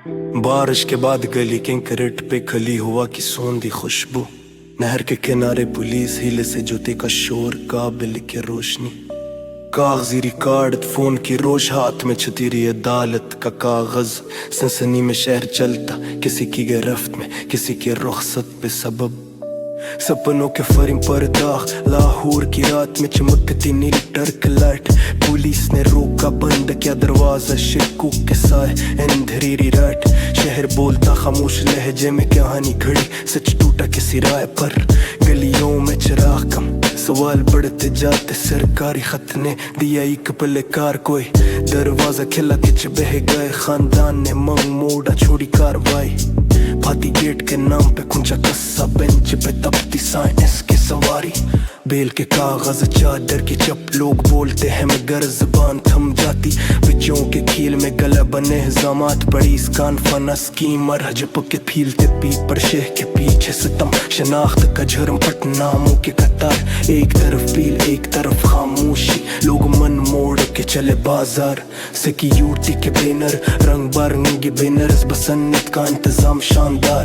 بارش کے بعد گلی کنکریٹ پہ کھلی ہوا کی سوندھی خوشبو، نہر کے کنارے پولیس ہیلے سے جوتے کا شور، قابل کی روشنی، کاغذی ریکارڈ، فون کی روش، ہاتھ میں چھتی رہی عدالت کا کاغذ، سنسنی میں شہر چلتا، کسی کی گرفت میں، کسی کی رخصت پہ سبب، سپنوں کے فریم پر داغ، لاہور کی رات میں چمکتی نیلی ٹرک لائٹ، پولیس نے روکا، بند کیا دروازہ، شکوک کے سائے، اندھیری رات، شہر بولتا خاموش لہجے میں، کہانی گھڑی، سچ ٹوٹا کسی رائے پر، گلیوں میں چراغ کم، سوال بڑھتے جاتے، سرکاری خط نے دیا ایک پلے کار، کوئی دروازہ کھلا کچھ بہ گئے، خاندان نے منگ موڑا، چھوڑی کاروائی، پھاتی گیٹ کے نام پہ کھنچا قصہ، بینچ پہ تپتی سائنس کی سواری، بیل کے کاغذ، چادر کی چپ، لوگ بولتے ہیں مگر زبان تھم جاتی، بچوں کے کھیل میں گلا بنے الزامات، بڑی اسکان فنا اسکیمر حجب کے پھیلتے پیٹ پر، شہ کے پیچھے ستم، شناخت کا جھرم پٹ، ناموں کے قطار، ایک طرف بیل ایک طرف خاموشی، لوگ من موڑ کے چلے بازار، سیکیورٹی کے بینر، رنگ برنگی بینرز، بسنت کا انتظام شاندار،